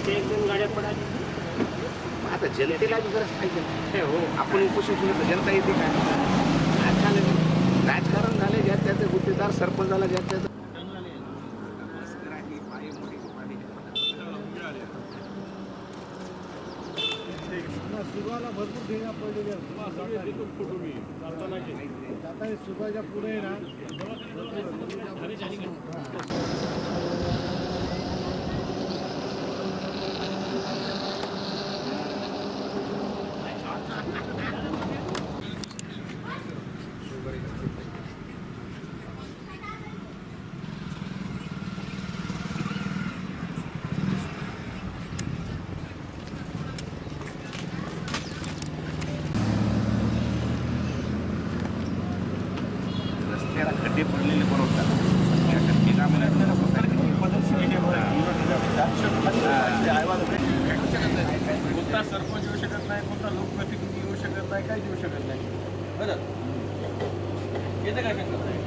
ते एक दोन गाड्या पडाली. आता जनतेला बी गरज पाहिजे. हो आपण उपोषण केलं तर जनता येते काय? आज झालं राजकारण झाले, ज्यात त्याचे गुत्तेदार सरपंचाला ज्यात त्याचं सुरुवाला भरपूर देण्या पडलेली आता सुरुवाच्या पुढे ना रस्त्याला खड्डे पडलेले बनवतात. त्या खड्डे कामाला कोणता सरपंच येऊ शकत नाही, कोणता लोकप्रतिनिधी येऊ शकत नाही, काही येऊ शकत नाही. बरं येतं काय शकत नाही.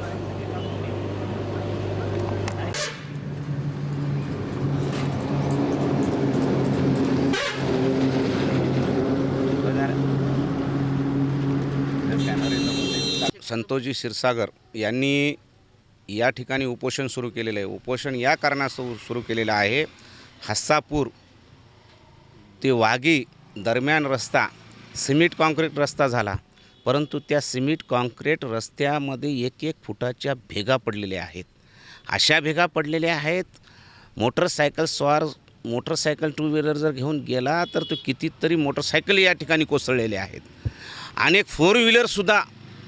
संतोषजी क्षीरसागर यांनी या ठिकाणी उपोषण सुरू केलेलं आहे. उपोषण या कारणास्तव सुरू केलेलं आहे, हस्सापूर ते वाघी दरम्यान रस्ता सिमेंट कॉन्क्रीट रस्ता झाला, परंतु त्या सिमेंट कॉन्क्रीट रस्त्यामध्ये 1-1 फुटाच्या भेगा पडलेल्या आहेत. अशा भेगा पडलेल्या आहेत, मोटरसायकल टू व्हीलर जर घेऊन गेला तर तो कितीतरी मोटरसायकल या ठिकाणी कोसळलेल्या आहेत. अनेक फोर व्हीलरसुद्धा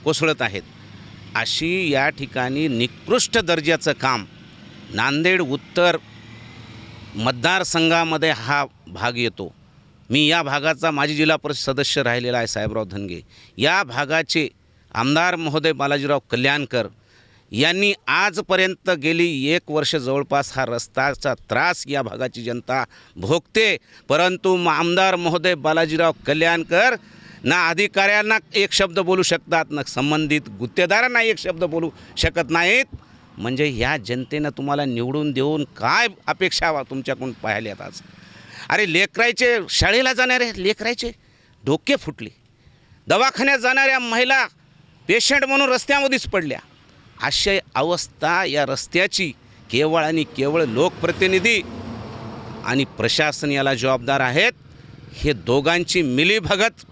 कोसळत आहेत. अशी या ठिकाणी निकृष्ट दर्जाचं काम नांदेड उत्तर मतदारसंघामध्ये हा भाग येतो. मी या भागाचा माजी जिल्हा परिषद सदस्य राहिलेला आहे साहेबराव धनगे. या भागाचे आमदार महोदय बालाजीराव कल्याणकर यांनी आजपर्यंत गेली 1 वर्ष जवळपास हा रस्त्याचा त्रास या भागाची जनता भोगते, परंतु आमदार महोदय बालाजीराव कल्याणकर ना अधिकाऱ्यांना एक शब्द बोलू शकतात, ना संबंधित गुत्तेदारांना एक शब्द बोलू शकत नाहीत. म्हणजे ह्या जनतेनं तुम्हाला निवडून देऊन काय अपेक्षा तुमच्याकडून पाहिल्यात आज? अरे लेकरायचे शाळेला जाणारे लेकरायचे डोके फुटले, दवाखान्यात जाणाऱ्या महिला पेशंट म्हणून रस्त्यामध्येच पडल्या. अशी अवस्था या रस्त्याची केवळ आणि केवळ लोकप्रतिनिधी आणि प्रशासन याला जबाबदार आहेत. हे दोघांची मिलीभगत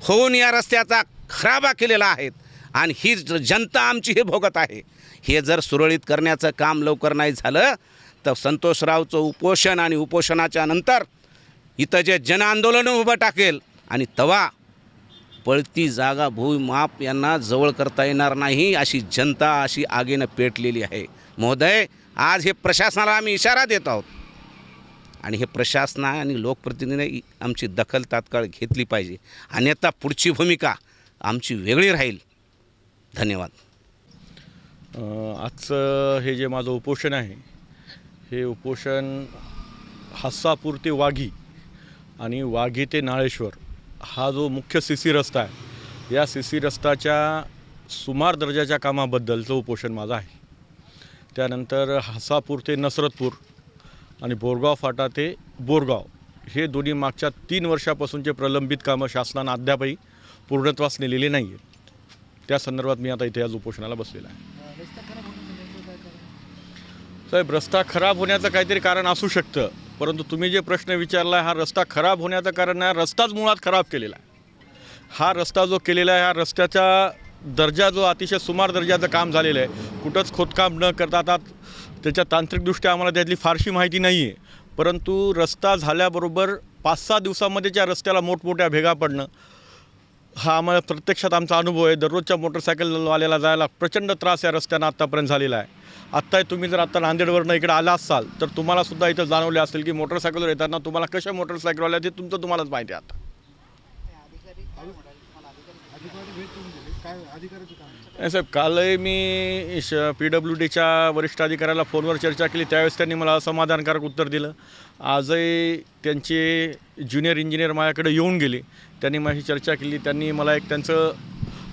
होऊन या रस्त्याचा खराबा केलेला आहे आणि ही जनता आमची हे भोगत आहे. हे जर सुरळीत करण्याचं काम लवकर नाही झालं तर संतोषरावचं उपोषण आणि उपोषणाच्या नंतर इथं जे जनआंदोलन उभं टाकेल आणि तवा पळती जागा भूमाप यांना जवळ करता येणार नाही, अशी जनता अशी आगीनं पेटलेली आहे. महोदय, आज हे प्रशासनाला आम्ही इशारा देत आहोत आणि हे प्रशासना आणि लोकप्रतिनिधीने आमची दखल तात्काळ घेतली पाहिजे, अन्यथा पुढची भूमिका आमची वेगळी राहील. धन्यवाद. आजचं हे जे माझं उपोषण आहे, हे उपोषण हस्सापूर ते वाघी आणि वाघी ते नाळेश्वर हा जो मुख्य CC रस्ता आहे, या CC रस्त्याच्या सुमार दर्जाच्या कामाबद्दलचं उपोषण माझं आहे. त्यानंतर हस्सापूर ते नसरतपूर आणि बोरगाव फाटा ते बोरगाव हे दोन्ही मागच्या 3 वर्षापासूनचे प्रलंबित कामं शासनानं अद्यापही पूर्णत्वास नेलेली नाही आहेत. त्या संदर्भात मी आता इथे आज उपोषणाला बसलेला आहे. साहेब, रस्ता खराब होण्याचं काहीतरी कारण असू शकतं, परंतु तुम्ही जे प्रश्न विचारला आहे, हा रस्ता खराब होण्याचं कारण नाही, रस्ताच मुळात खराब केलेला आहे. हा रस्ता जो केलेला आहे, हा रस्त्याचा दर्जा जो अतिशय सुमार दर्जाचं काम झालेलं आहे, कुठंच खोदकाम न करता आता त्याच्या तांत्रिकदृष्ट्या आम्हाला त्यातली फारशी माहिती नाही आहे, परंतु रस्ता झाल्याबरोबर 5-6 दिवसामध्ये त्या रस्त्याला मोठमोठ्या भेगा पडणं हा आम्हाला प्रत्यक्षात आमचा अनुभव आहे. दररोजच्या मोटरसायकलवाल्याला जायला प्रचंड त्रास या रस्त्यानं आत्तापर्यंत झालेला आहे. आत्ता तुम्ही जर आत्ता नांदेडवरनं इकडे आला असाल तर तुम्हालासुद्धा इथं जाणवले असेल की मोटरसायकलवर येताना तुम्हाला कशा मोटरसायकलवाल्या ते तुम्हालाच माहिती आहे. आता नाही साहेब, कालही मी PWDच्या वरिष्ठ अधिकाऱ्याला फोनवर चर्चा केली, त्यावेळेस त्यांनी मला असमाधानकारक उत्तर दिलं. आजही त्यांचे ज्युनियर इंजिनियर माझ्याकडे येऊन गेले, त्यांनी माझी चर्चा केली, त्यांनी मला एक त्यांचं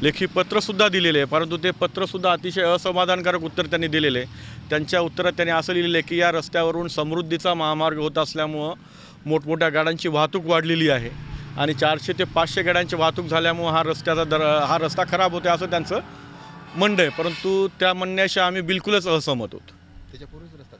लेखी पत्रसुद्धा दिलेलं आहे, परंतु ते पत्रसुद्धा अतिशय असमाधानकारक उत्तर त्यांनी दिलेलं आहे. त्यांच्या उत्तरात त्यांनी असं लिहिलेलं आहे की या रस्त्यावरून समृद्धीचा महामार्ग होत असल्यामुळं मोठमोठ्या गाड्यांची वाहतूक वाढलेली आहे आणि 400 ते 500 गाड्यांची वाहतूक झाल्यामुळं हा रस्ता खराब होतो असं त्यांचं म्हणणं आहे, परंतु त्या म्हणण्याशी आम्ही बिलकुलच असहमत होतो. त्याच्यापूर्वीच रस्ता